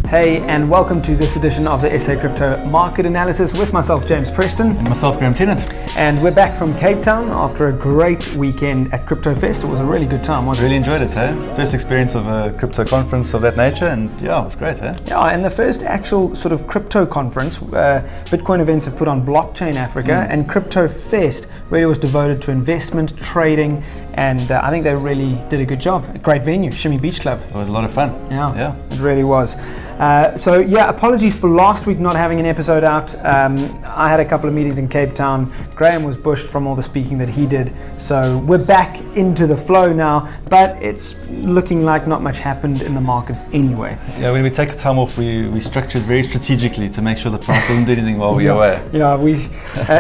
Hey, and welcome to this edition of the SA Crypto Market Analysis with myself, James Preston. And myself, Graham Tennant. And we're back from Cape Town after a great weekend at Crypto Fest. It was a really good time, wasn't it? Really enjoyed it, hey? First experience of a crypto conference of that nature, and yeah, it was great, hey? Yeah, and the first actual sort of crypto conference. Bitcoin events have put on Blockchain Africa, and Crypto Fest really was devoted to investment, trading, and I think they really did a good job. A great venue, Shimmy Beach Club. It was a lot of fun. Yeah. It really was. Apologies for last week not having an episode out. I had a couple of meetings in Cape Town. Graham was bushed from all the speaking that he did. So we're back into the flow now, but it's looking like not much happened in the markets anyway. Yeah, when we take a time off, we structured very strategically to make sure the price doesn't do anything while we're away. Yeah,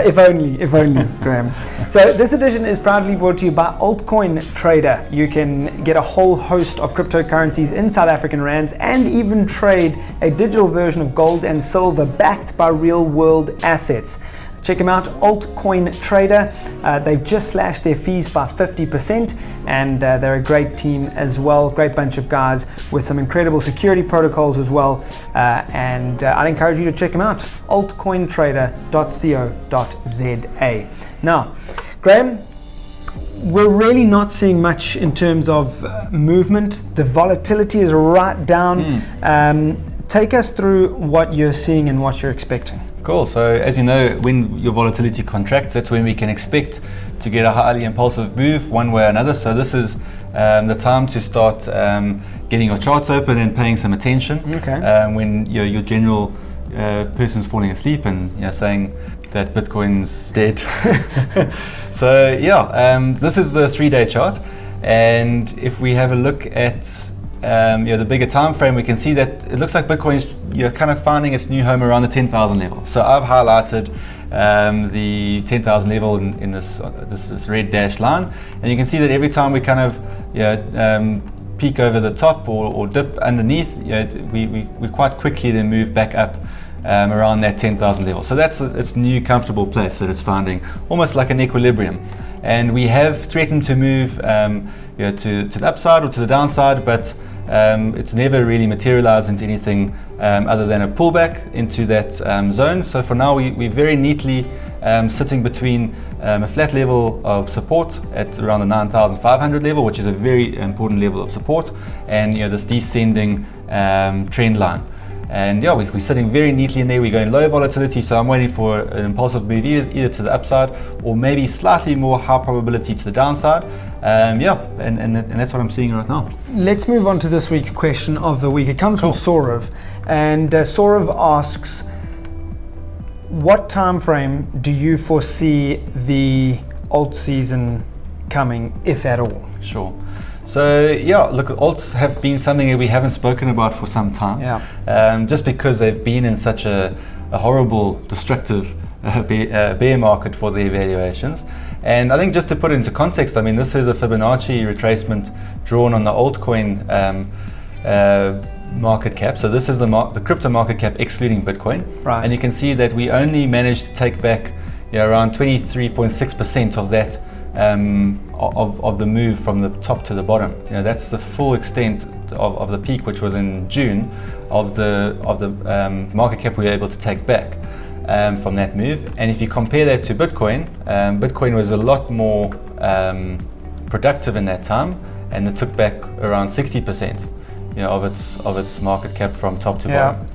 if only, Graham. So this edition is proudly brought to you by Altcoin Trader. You can get a whole host of cryptocurrencies in South African rands and even trade a digital version of gold and silver backed by real world assets. Check them out, Altcoin Trader. They've just slashed their fees by 50%, and they're a great team as well. Great bunch of guys with some incredible security protocols as well. And I'd encourage you to check them out, altcointrader.co.za. Now, Graham, we're really not seeing much in terms of movement. The volatility is right down. Take us through what you're seeing and what you're expecting. Cool. So as you know, when your volatility contracts, that's when we can expect to get a highly impulsive move one way or another. So this is the time to start getting your charts open and paying some attention. Okay. When your general person's falling asleep and saying that Bitcoin's dead. So this is the 3-day chart, and if we have a look at the bigger time frame, we can see that it looks like Bitcoin's kind of finding its new home around the 10,000 level. So I've highlighted the 10,000 level in this red dashed line, and you can see that every time we kind of peak over the top or dip underneath, we quite quickly then move back up around that 10,000 level. So that's its new comfortable place that it's finding, almost like an equilibrium. And we have threatened to move to the upside or to the downside, but it's never really materialized into anything other than a pullback into that zone. So for now, we're very neatly sitting between a flat level of support at around the 9,500 level, which is a very important level of support, and this descending trend line. And we're sitting very neatly in there. We're going low volatility, so I'm waiting for an impulsive move either to the upside or maybe slightly more high probability to the downside. And that's what I'm seeing right now. Let's move on to this week's question of the week. It comes from Saurav, and Saurav asks, what time frame do you foresee the alt season coming, if at all? Sure. So look, alts have been something that we haven't spoken about for some time. Just because they've been in such a horrible, destructive bear market for the evaluations. And I think just to put it into context, I mean, this is a Fibonacci retracement drawn on the altcoin market cap. So this is the crypto market cap excluding Bitcoin. Right. And you can see that we only managed to take back around 23.6% of that of the move from the top to the bottom. That's the full extent of the peak, which was in June, of the market cap we were able to take back from that move. And if you compare that to Bitcoin, Bitcoin was a lot more productive in that time, and it took back around 60% of its market cap from top to bottom.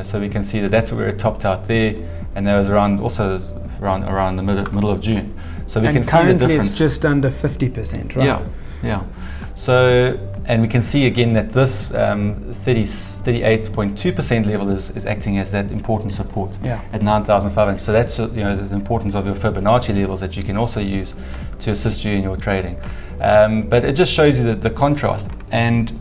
So we can see that's where it topped out there, and that was around the middle of June. So we can see the difference. Currently it's just under 50%, right? Yeah. So, and we can see again that this 38.2% level is acting as that important support at 9,500. So that's the importance of your Fibonacci levels that you can also use to assist you in your trading. But it just shows you the contrast. And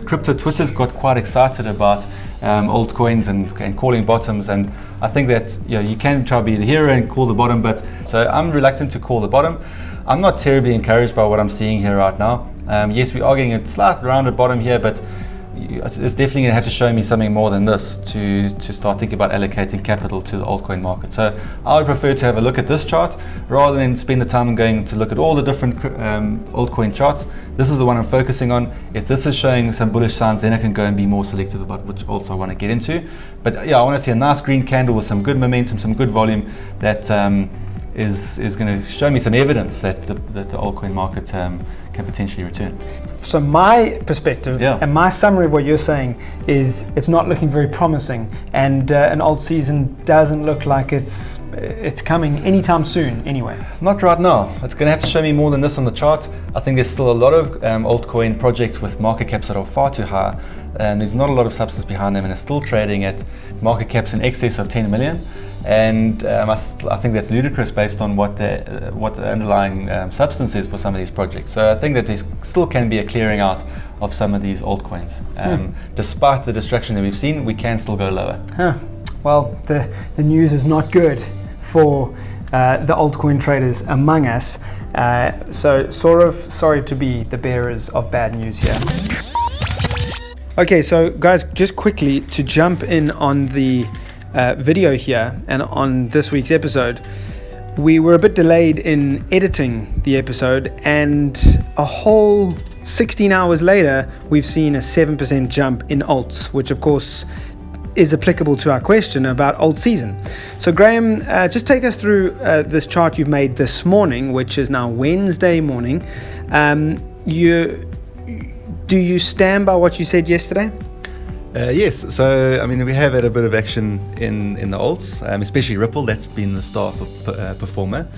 crypto Twitter's got quite excited about altcoins and calling bottoms, and I think that you can try to be the hero and call the bottom, but so I'm reluctant to call the bottom. I'm not terribly encouraged by what I'm seeing here right now. Yes, we are getting a slight rounded bottom here, but it's definitely going to have to show me something more than this to start thinking about allocating capital to the altcoin market. So I would prefer to have a look at this chart rather than spend the time going to look at all the different altcoin charts. This is the one I'm focusing on. If this is showing some bullish signs, then I can go and be more selective about which alts I want to get into. But yeah, I want to see a nice green candle with some good momentum, some good volume that is going to show me some evidence that the altcoin market can potentially return. So my perspective and my summary of what you're saying is it's not looking very promising, and an alt season doesn't look like it's coming anytime soon anyway. Not right now. It's going to have to show me more than this on the chart. I think there's still a lot of altcoin projects with market caps that are far too high, and there's not a lot of substance behind them, and it's still trading at market caps in excess of 10 million. And I think that's ludicrous based on what the underlying substance is for some of these projects. So I think that there still can be a clearing out of some of these altcoins. Despite the destruction that we've seen, we can still go lower. Well, the news is not good for the altcoin traders among us. So sort of sorry to be the bearers of bad news here. Okay, so guys, just quickly to jump in on the video here and on this week's episode, we were a bit delayed in editing the episode, and a whole 16 hours later we've seen a 7% jump in alts, which of course is applicable to our question about alt season. So Graham, just take us through this chart you've made this morning, which is now Wednesday morning. Do you stand by what you said yesterday? Yes, so I mean we have had a bit of action in the alts, especially Ripple. That's been the star performer.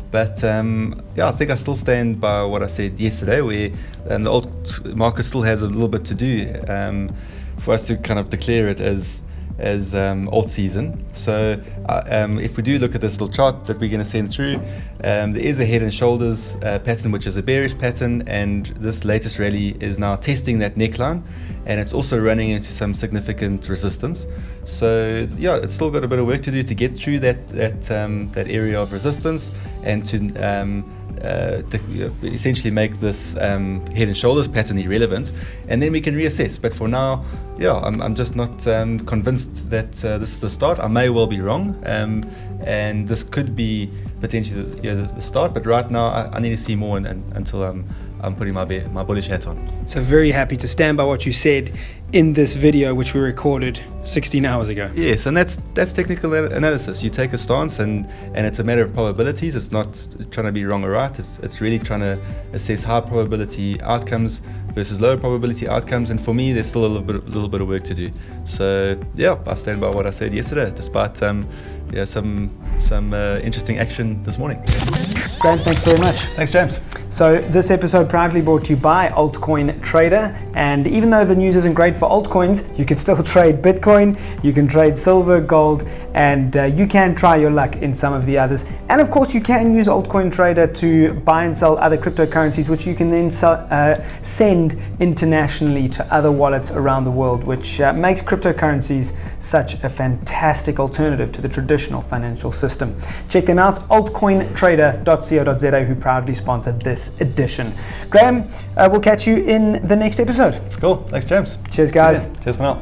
But yeah, I think I still stand by what I said yesterday, where the alt market still has a little bit to do for us to kind of declare it as alt season. So if we do look at this little chart that we're going to send through, there is a head and shoulders pattern, which is a bearish pattern, and this latest rally is now testing that neckline, and it's also running into some significant resistance. So yeah, it's still got a bit of work to do to get through that area of resistance and to essentially make this head and shoulders pattern irrelevant, and then we can reassess. But for now, yeah, I'm just not convinced that this is the start. I may well be wrong, and this could be potentially the start. But right now, I need to see more until I'm putting my bullish hat on. So very happy to stand by what you said in this video, which we recorded 16 hours ago. Yes, and that's technical analysis. You take a stance, and it's a matter of probabilities. It's not trying to be wrong or right. It's really trying to assess high probability outcomes versus low probability outcomes. And for me, there's still a little bit of work to do. So yeah, I stand by what I said yesterday, despite some interesting action this morning. Grant, thanks very much. Thanks, James. So this episode proudly brought to you by Altcoin Trader, and even though the news isn't great for altcoins, you can still trade Bitcoin, you can trade silver, gold, and you can try your luck in some of the others. And of course, you can use Altcoin Trader to buy and sell other cryptocurrencies, which you can then send internationally to other wallets around the world, which makes cryptocurrencies such a fantastic alternative to the traditional financial system. Check them out, altcointrader.co.za, who proudly sponsored this edition. Graham, we'll catch you in the next episode. Cool. Thanks, James. Cheers, guys. Cheers for now.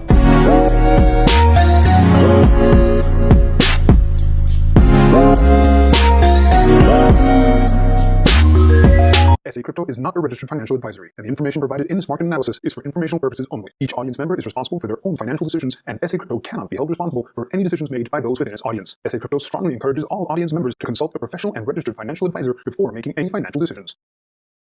SA Crypto is not a registered financial advisory, and the information provided in this market analysis is for informational purposes only. Each audience member is responsible for their own financial decisions, and SA Crypto cannot be held responsible for any decisions made by those within its audience. SA Crypto strongly encourages all audience members to consult a professional and registered financial advisor before making any financial decisions.